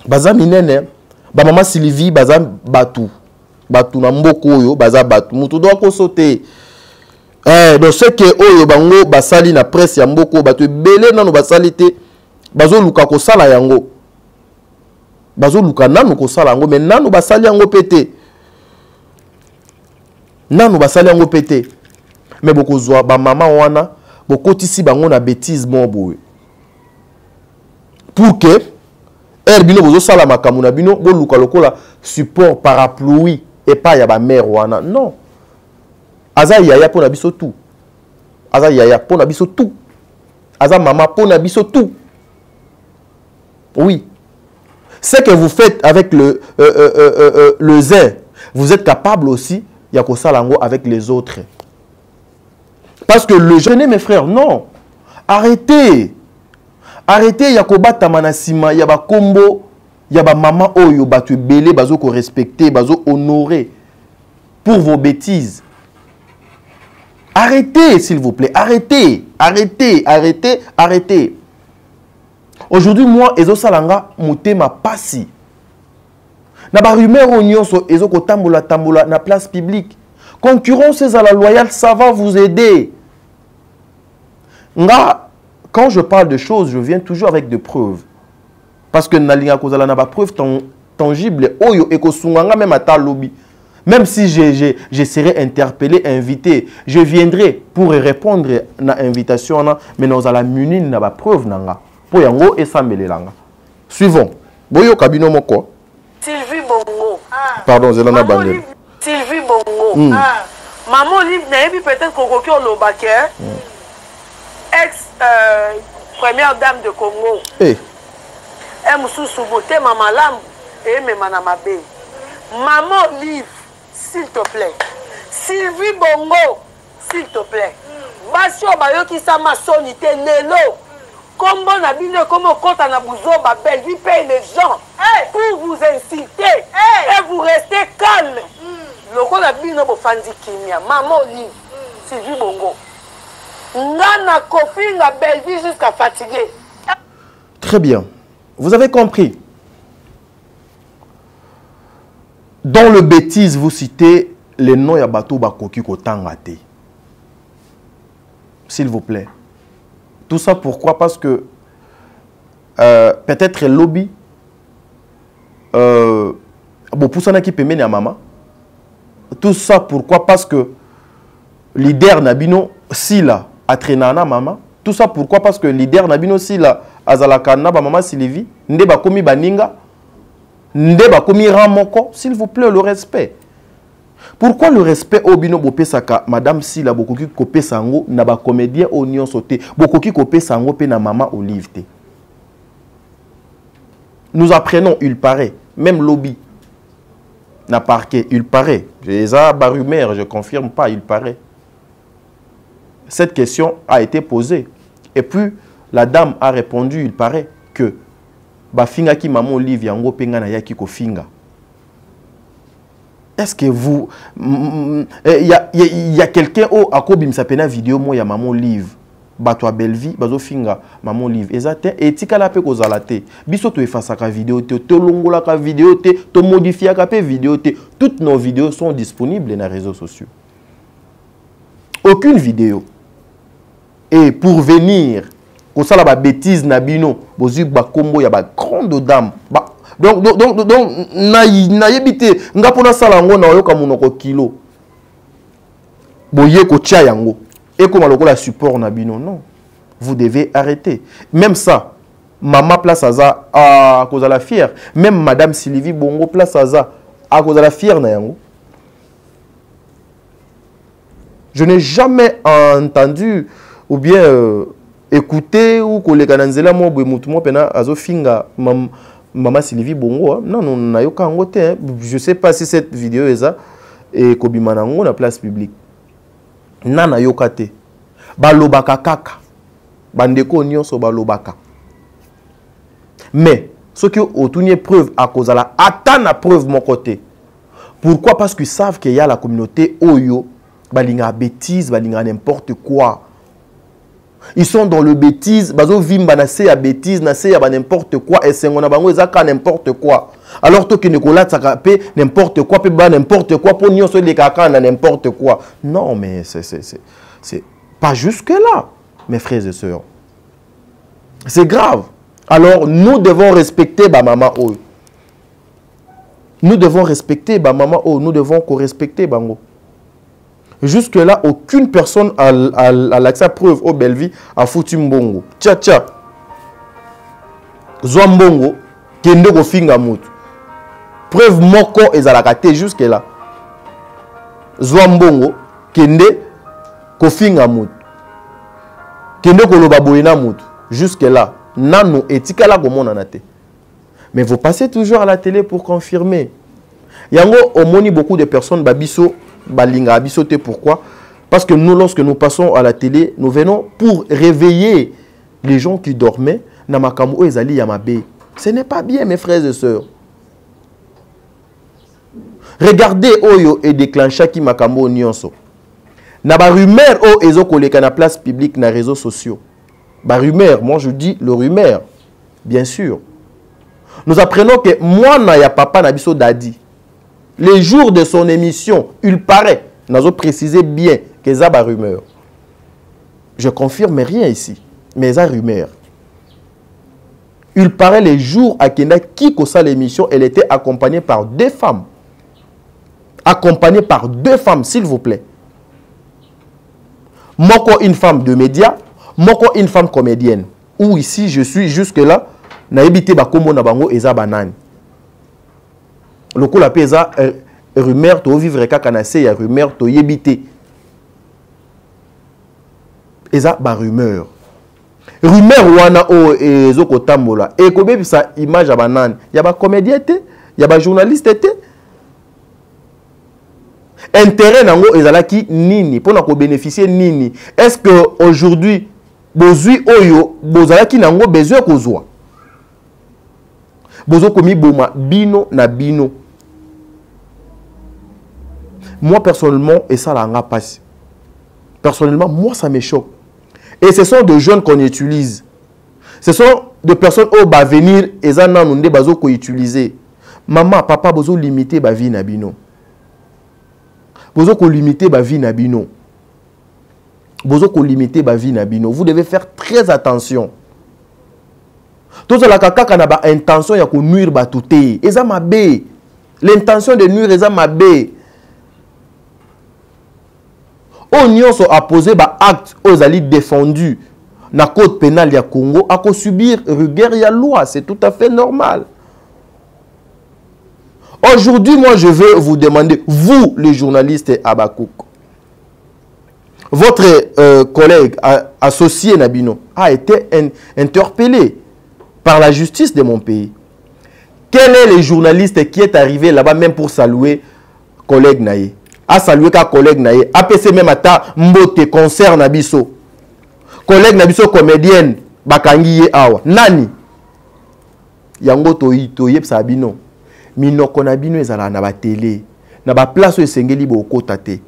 Baza minene. Ba maman Sylvie, baza Batou. Batou na mboko yo, baza Batou. Moutou doit ko sauter. Donc, ce que oyo bango basali na presse ya mboko, Batou belé nano basalite. Bazo luka ko sala yango. Bazo luka nanu ko sala yango, mais nanu basali yango pété. Nanu basali yango pété. Mais boko zwa ba maman wana, boko tisi bango na bêtise mon boy. Pour que bino bozo sala makamu na bino bo luka lokola support parapluie et pas ya ba mère wana. Non. Aza yaya po na biso tout. Aza yaya po na biso tout. Aza maman po na biso tout. Oui. Ce que vous faites avec le zin, vous êtes capable aussi, Yakosa Lango, avec les autres. Parce que le jeûner, mes frères, non. Arrêtez. Arrêtez, Yakoba Tamanasima, Yaba Kombo, Yaba Maman Oyo, Batu Belé, Bazo ko respecter, Bazo honorer pour vos bêtises. Arrêtez, s'il vous plaît. Arrêtez. Arrêtez. Arrêtez. Arrêtez. Aujourd'hui, moi, Ezo Salanga, motema pasi. Na ba rumeur nyonso Ezo ko tambola na place publique. Concurrence à la loyale, ça va vous aider. Nga, quand je parle de choses, je viens toujours avec des preuves. Parce que nalinga kozala na ba preuve tangible oyo eko sunganga même ata lobby. Même si je serai interpellé, invité, je viendrai pour répondre à l'invitation, mais nous allons munir na ba preuve nanga. Pour yango et sambelelanga. Suivons. Boyo kabino moko. Sylvie Bongo. Pardon, Zelana Bandel. Sylvie Bongo. Maman Olive n'a peut-être Kokokyo Lobake. Ex première dame de Congo. Eh. Elle m'a sous-souboté maman lam et maman mabe. Maman Olive, s'il te plaît. Sylvie Bongo, s'il te plaît. Basio bayo qui sa maçonnité nelo. Comment on a bien comment on compte à Bouzo, belle vie paye les gens pour vous inciter et vous restez calme. Le qu'on a bien nos fandi kimia, maman Olive, Sylvie Bongo. Nana Kofi la belle vie jusqu'à fatiguer. Très bien. Vous avez compris. Dans le bêtise, vous citez les noms ya bateau bakoki kotangate. S'il vous plaît. Tout ça pourquoi? Parce que peut-être lobby pour ça qui peut mener à maman. Tout ça pourquoi? Parce que leader Nabino Sila a traîné à maman. Tout ça pourquoi? Parce que leader Nabino Sila azalakana ba maman Sylvie ndeba komi baninga ndeba komi ramoko. S'il vous plaît, le respect. Pourquoi le respect au bino bopé saka madame Sila bokoki kopé sango na ba comédien oignon sauté bokoki kopé sango pe na maman Olive te. Nous apprenons, il paraît, même lobby n'a parqué, il paraît. Les rumeurs, je confirme pas, il paraît. Cette question a été posée. Et puis La dame a répondu, il paraît que bafinga ki maman Olive yango penga na yaki ko finga. Est-ce que vous il y a quelqu'un au akobim sapena vidéo mo ya maman Olive bato a Belleville bazo finga maman Olive ezate etika la pe kozala te biso to efasa ka vidéo te to longola ka vidéo te to modifier ka pe vidéo te. Toutes nos vidéos sont disponibles dans les réseaux sociaux. Aucune vidéo. Et pour venir ko sala ba bêtise na bino bozu ba kombo ya ba grande dame donc na yebite nga pona sala ngo na yoka munoko kilo boye ko tia yango et comme lokola support na bino non, vous devez arrêter. Même ça maman place aza à cause de la fière, même madame Sylvie Bongo place aza à cause de la fière na yango. Je n'ai jamais entendu ou bien écouter ou collègue nanzela mo bomutumo pena azo finga maman Sylvie Bongo. Non non na yoka ngote. Je sais pas si cette vidéo est ça et kobimana ngo na place publique. Nana yoka te. Balobaka kaka. Bandeko nyonso balobaka. Mais ce qui ont preuve à cause de la attend la preuve mon côté. Pourquoi? Parce qu'ils savent qu'il y a la communauté Oyo, balinga bêtise, balinga n'importe quoi. Ils sont dans le bêtise, bazo vimba na se ya bêtise, na se ya n'importe quoi et c'est ngona bango ezaka n'importe quoi. Alors toi qui ne colla tsakape n'importe quoi, pe ba n'importe quoi pour nyonso les kaka na n'importe quoi. Non mais c'est pas jusque là, mes frères et sœurs. C'est grave. Alors nous devons respecter ba maman Oyo. Nous devons respecter ba maman Oyo, nous devons respecter bango. Jusque-là, aucune personne à l'accès à preuve au Belleville a foutu mbongo. Tcha tcha. Zwambongo, kende ko finga mutu. Preuve moko ezalakate jusque-là. Zwambongo, kende ko finga mutu. Kende ko loba boyena mutu. Jusque-là, nano etikala komona na te. Mais vous passez toujours à la télé pour confirmer. Yango omoni beaucoup de personnes babiso balinga abisote. Pourquoi? Parce que nous, lorsque nous passons à la télé, nous venons pour réveiller les gens qui dormaient. Namakamu ezali yamabe. Ce n'est pas bien, mes frères et sœurs. Regardez Oyo et déclencha qui makambo nyonso. Na ba rumeur o ezo koleka na place publique na réseaux sociaux. Ba rumeur, moi je dis le rumeur, bien sûr. Nous apprenons que moi na ya papa na biso dadi. Les jours de son émission, il paraît, nous avons précisé bien que c'est une rumeur. Je confirme rien ici, mais c'est une rumeur. Il paraît les jours à Kenda qui ça l'émission, elle était accompagnée par 2 femmes. Accompagnée par 2 femmes, s'il vous plaît. Moko une femme de médias, moko une femme comédienne. Ou ici, je suis jusque-là, na ebité ba komo na bango eza banane. Le coup la pesa rumeur to vivre kaka na se ya rumeur to yebite. Eza ba rumeur. Rumeur wana o ezoko tambola. E ko bebisa image banane. Ya ba comédien te, ya ba journaliste te. Intérêt nango ezalaki nini pona ko bénéficier nini? Est-ce que aujourd'hui bozui oyo bozalaki nango besoin kozwa? Bozo komi boma bino na bino. Moi personnellement, et ça l'a passé. Personnellement, moi ça me choque. Et ce sont des jeunes qu'on utilise. Ce sont des personnes qui vont venir et ça n'a pas besoin utiliser. Maman, papa, bozo limiter ba vie na bino. Bozo ko limiter ba vie na bino. Bozo ko limiter ba vie na bino. Vous devez faire très attention. Tout ça la kaka na ba intention ya ko nuire ba touté. Eza mabe. L'intention de nuire eza mabe. On sont apposé ba acte aux alliés défendus na code pénal ya Congo à ko subir rigueur ya loi, c'est tout à fait normal. Aujourd'hui, moi je veux vous demander, vous les journalistes Abakouk, votre collègue associé Nabino a été interpellé par la justice de mon pays. Quel est le journaliste qui est arrivé là-bas même pour saluer collègue Naye? A salué ka collègue Naye, APC même ata mbote concert Nabiso. Collègue Nabiso comédienne, bakangi ye awa nani yango toyebisa bino minoko na bino ezala na ba télé na ba place esengeli bokota te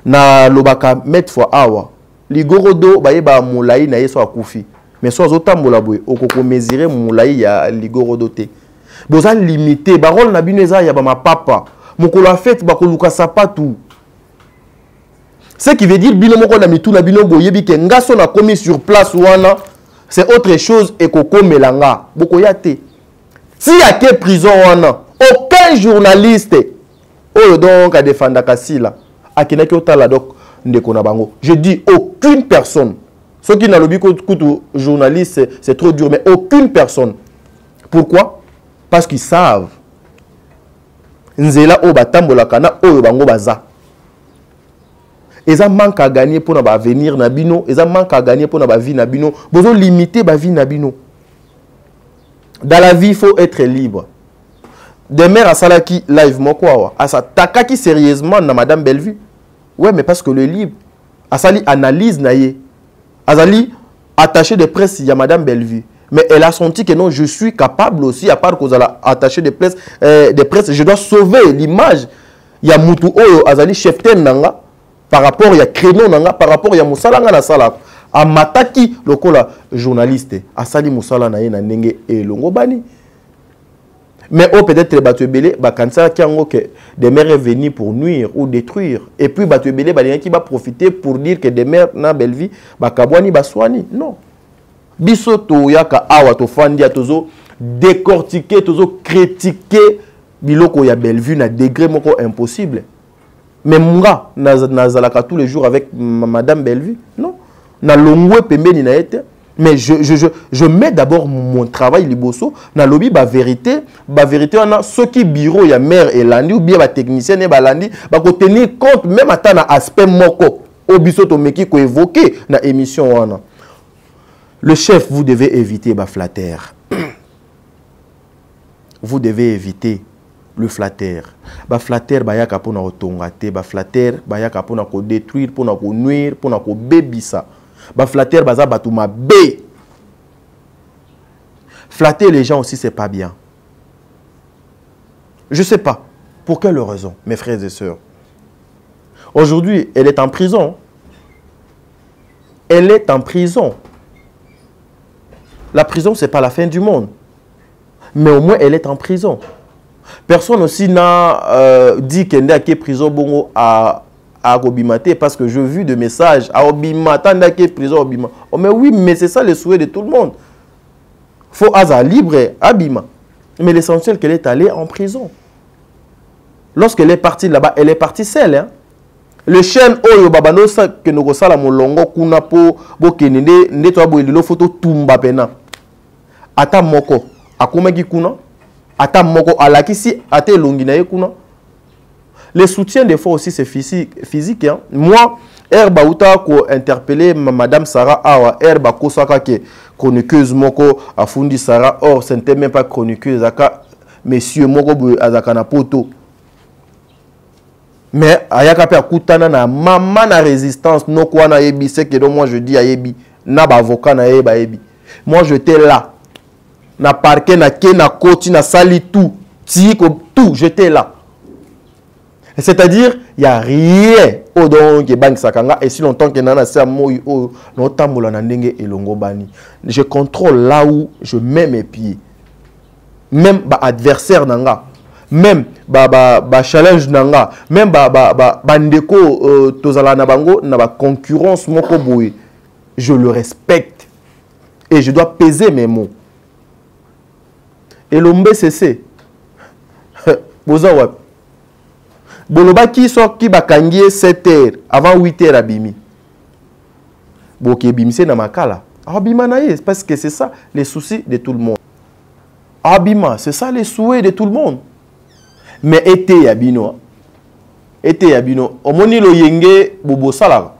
na lobaka mettre fois awa ligorodo bayeba mulai na yeso akufi mais so azotambola boye okoko mesurer mulai ya ligorodo te boza limité barole na bino eza ya ba mapapa mokolo a fête bakoluka sapatu. Ce qui veut dire bino moko na mitu na bino boyebi ke ngaso na komi sur place wana c'est autre chose et koko melanga boko yate. Si y a que prison wana aucun journaliste oyo donc a défendre kasila akina ki otala donc ndeko na bango. Je dis aucune personne. Ceux qui n'a lobby kutu journaliste c'est trop dur mais aucune personne. Pourquoi? Parce qu'ils savent nzela o batambola kana oyo bango baza. Eza manque à gagner pour na avenir na bino, eza manque à gagner pour na vie na bino, besoin limiter ba vie na bino. Dans la vie, il faut être libre. Demain à Salaki live moko awa, asa takaki sérieusement na madame Bellevue. Ouais, mais parce que le libre asali analyse na ye. Azali attaché de presse ya madame Bellevue. Mais elle a senti que non, je suis capable aussi, à part qu'on a attaché de presse, je dois sauver l'image. Il y a Moutou Oyo, Azali cheftain nanga, par rapport, il y a Créneau nanga, par rapport, il y a Moussala na sala. A mataki, le journaliste, Asali Moussala na ye na nenge et Longobani. Mais peut-être Batu Belé, Bakansa qui a que des mères est venu pour nuire ou détruire. Et puis Batu Belé, qui va profiter pour dire que des mères na belle vie, Bakabwani, Baswani. Non. Biso to yaka awa to fandi tozo décortiquer tozo critiquer biloko ya Bellevue na degré moko impossible. Mais munga nazalaka tous les jours avec madame Bellevue. Non. Na longwe pembeni na ete. Mais je mets d'abord mon travail liboso na lobby ba vérité on a ceux qui bureau ya mère elandi ou bien ba technicien ne balandi ba ko tenir compte même ata na aspect moko obiso to meki ko évoquer na émission wana. Le chef, vous devez éviter le flatteur. Vous devez éviter le flatteur. Le flatteur, il y a pour tongate. Le flatteur, il y a pour détruire, pour nuire, pour bébisa. Le flatteur, il y a pour bé. Flatter les gens aussi, c'est pas bien. Je ne sais pas. Pour quelle raison, mes frères et sœurs? Aujourd'hui, elle est en prison. Elle est en prison. La prison, ce n'est pas la fin du monde. Mais au moins, elle est en prison. Personne aussi n'a dit qu'elle est en prison bongo à Obimate parce que j'ai vu des messages à Obimate, elle est en prison à Obima. Oh, mais oui, mais c'est ça le souhait de tout le monde. Il faut hasard libre à Abima. Mais l'essentiel qu'elle est allée en prison. Lorsqu'elle est partie là-bas, elle est partie seule. Hein? Le chêne oyo babano sa que nous sala molongo kuna po bokenende ndetwa boelilo photo tumba pena. Ata moko akomaki kuna, ata moko alakisi ate longi na ye kuna. Le soutien des fois aussi c'est physique hein. Moi herba uta ko interpeller madame Sarah Awa herba kosaka ke chroniqueuse moko afundi Sarah or ce n'était même pas chroniqueuse aka monsieur moko azaka na poto. Mais ayaka pe akutana na mama na résistance no kwa na yebi c'est que moi je dis ayebi na ba avocat na yeba yebi. Moi j'étais là. Na parquet na ke na koti na sali tout. Tout, j'étais là. C'est-à-dire il y a rien au donc bank sakanga et si longtemps que nana sa moyi o no tambola na ndenge elongo bani. Je contrôle là où je mets mes pieds. Même ba adversaire nanga. Même ba challenge nanga même bandeko tozala na bango na ba concurrence moko boye je le respecte et je dois peser mes mots et l'ombe cessé bozawa boloba ki so ki bakangie 7h avant 8h abimi boke bimise na makala abima na ye parce que c'est ça les soucis de tout le monde abima c'est ça les souhaits de tout le monde. Mais été yabino. Été yabino. Omoni lo yenge bobo salak.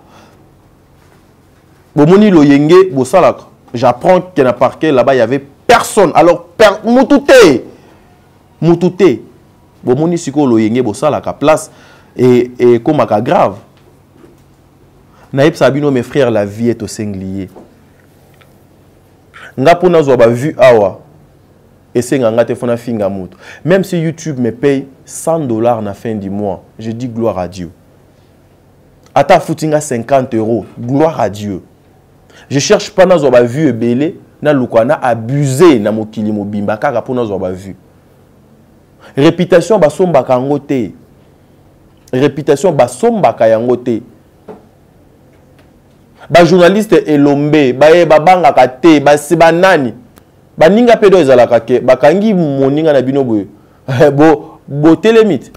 Omoni lo yenge bo salak. J'apprends qu'il y a un parquet là-bas, il n'y avait personne. Alors, moutouté. Moutouté. Bomoni siko lo yenge bo salak à place. Et comme à grave. Naïb Sabino, mes frères, la vie est au singlier. nga pona zo ba vu awa et c'est nga te fona finga moto. Même si YouTube me paye $100 na fin du mois, je dis gloire à Dieu. Ata foutinga 50 €, gloire à Dieu. Je cherche pas na zo ba vu ebele na lukwana abusé na mokili mobimba kaka pona zo ba vu. Réputation basomba kango te. Réputation basomba yango te. Ba journaliste elombe, ba banga kate, ba sibanani. Ba ninga pedo ezalaka ke, ba kangi moninga na bino boye. Bo télémite.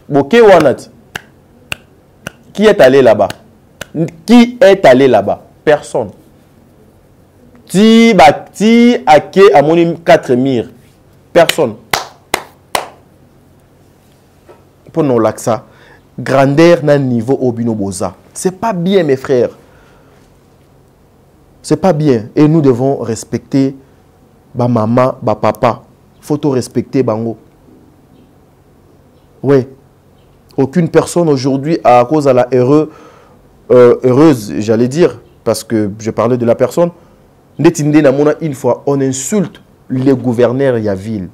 Bo ke wanat. Qui est allé là-bas? Qui est allé là-bas? Personne. Ti ake amoni 4 mire. Personne. Pour nous l'axa, grandeur na niveau obino boza. C'est pas bien mes frères. C'est pas bien. Et nous devons respecter ba maman, ba papa. Faut tout respecter bango. Ouais. Aucune personne aujourd'hui à cause de la heureuse, j'allais dire, parce que je parlais de la personne. Une fois, on insulte les gouverneurs de la ville.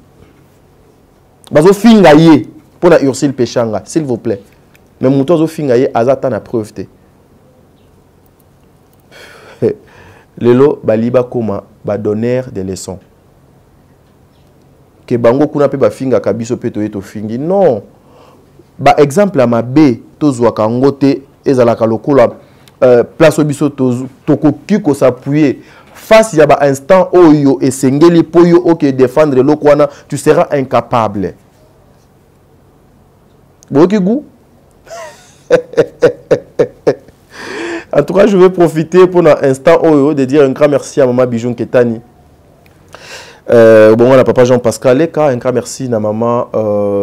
Bazo fingaye pour la Ursule Péchanga, s'il vous plaît. Mais moutozo fingaye azata na preuve te. Lelo baliba koma ba donneur de leçons. Que bango kuna pe ba finga kabiso pe to fingi. Non. Ba exemple à ma B tozwa kangote ezalaka lokola place obiso tokoki ko s'appuyer face ya ba instant oyo esengeli poyo oke défendre lokwana tu seras incapable. Boki goût. En tout cas, je vais profiter pour l'instant oyo de dire un grand merci à maman Bijoun Ketani. Bon, on a papa Jean-Pascal Leka, un grand merci à maman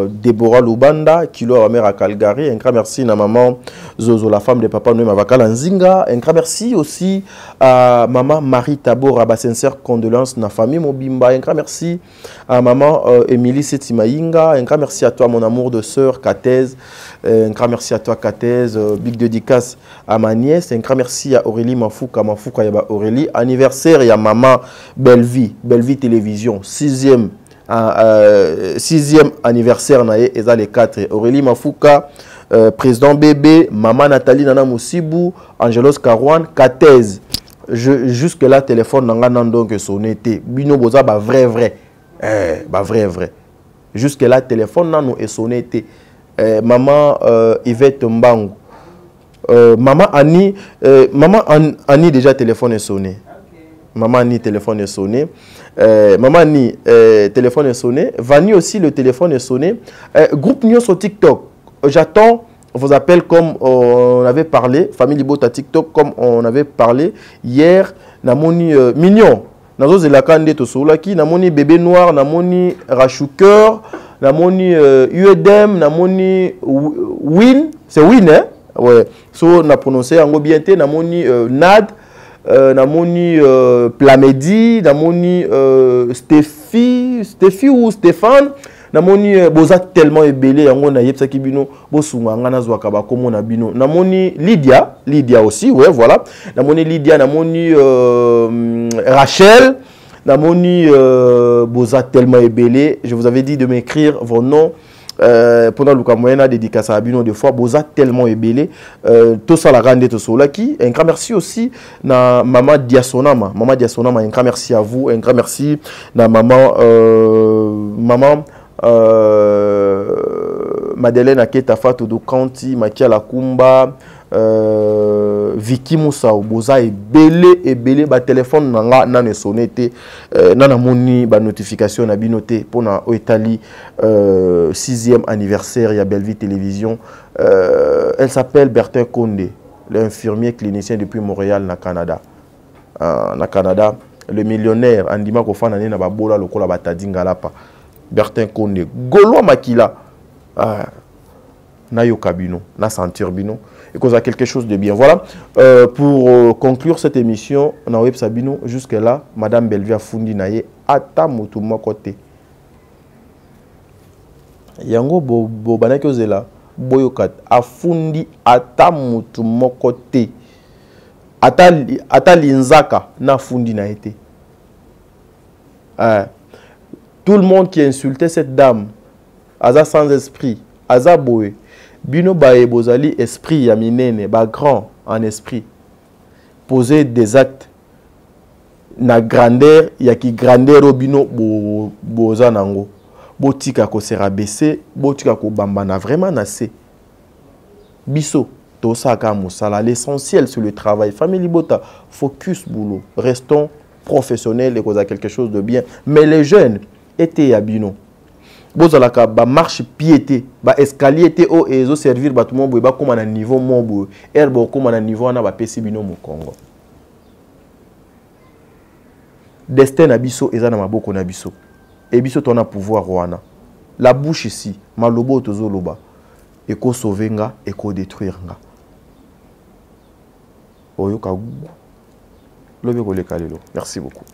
Déborah Lubanda, qui est la mère à Calgary, un grand merci à maman Zozo, la femme de papa Noé Mavakala Nzinga, un grand merci aussi à maman Marie Tabor, à sincère condoléances à la famille Mobimba, un grand merci à maman Émilie Setimaïnga, un grand merci à toi mon amour de sœur Katez, un grand merci à toi Katez, big dédicace à ma nièce, un grand merci à Aurélie Mafouka Yaba Aurélie, anniversaire et à maman Bellevie Télévision, 6e anniversaire nae eza les 4. Aurélie Mafouka, président bébé, maman Nathalie Nana Moussibou, Angelos Karouane, Katez. Jusque là téléphone nanga nando que sonné té. Bino boza ba vrai. Vrai. Jusque là téléphone nano et sonné té. Maman Yvette Mbangu. Maman Annie déjà téléphone est sonné. Maman Annie téléphone est sonné. Maman Annie téléphone est sonné. Vanny aussi le téléphone est sonné. Groupe News sur TikTok. J'attends vos appels comme on avait parlé. Famille Bota TikTok comme on avait parlé hier. Namoni mignon. Nazo zelakande to solaki. Namoni bébé noir. Namoni rachoucœur. Namoni UEDM. Namoni Win. C'est Win hein. Ouais. So na prononcé en bien té. Namoni Nad. Namoni Plamedi, namoni Stéphie ou Stéphane, namoni boza tellement ébélé yango na yebsa kibino bosunga ngana zwaka ba komo na bino. Namoni Lydia aussi, ouais voilà. Namoni Lydia, namoni Rachel, namoni boza tellement ébélé. Je vous avais dit de m'écrire vos noms. Pendant le moyen dédicace à Bino de fois boza tellement ébélé tout ça la grande tout cela qui un grand merci aussi na maman Diasonama un grand merci à vous, un grand merci na maman Madeleine Aketa Fatou do Kanti Makia Lakumba Vicky Moussa boza ébélé ba téléphone nanga nane sonné nana moni ba notification na binoté pour na Italie 6e anniversaire ya Bellevie Télévision. Elle s'appelle Bertin Condé, l'infirmier clinicien depuis Montréal na Canada. Le millionnaire andima ko fana na babola lokola batadinga lapa. Bertin Condé Golo Makila na yokabino na sentir bino et cause à quelque chose de bien. Voilà, pour conclure cette émission, on a web Sabino jusque là, Madame Bellevie Fundi naye ata mutu mokote. Yango bo banaki ozela boyokat afundi ata mutu mokote. Ata linzaka na fundi na été. Tout le monde qui insultait cette dame, aza sans esprit, aza boé, bino bae bozali esprit ya minene, ba grand en esprit, poser des actes na grandeur, ya ki grandeur o bino boza nango, botika ko sera baissé, botika ko bambana vraiment nassé. Biso, to saka musala, l'essentiel sur le travail. Famille Bota, focus boulot, restons professionnels et cause à quelque chose de bien. Mais les jeunes étaient à bino. Bozalaka ba marche piété, ba escalier était haut et zo servir ba tout le monde ba comme à niveau mon herbe comme à niveau na ba pesi bino mo Congo. Destin na biso eza na maboko na biso. Et biso tona pouvoir wana. La bouche ici, malobo tozo loba. Eko sauver nga, eko détruire nga. Oyo ka lobe ko le kalelo. Merci beaucoup.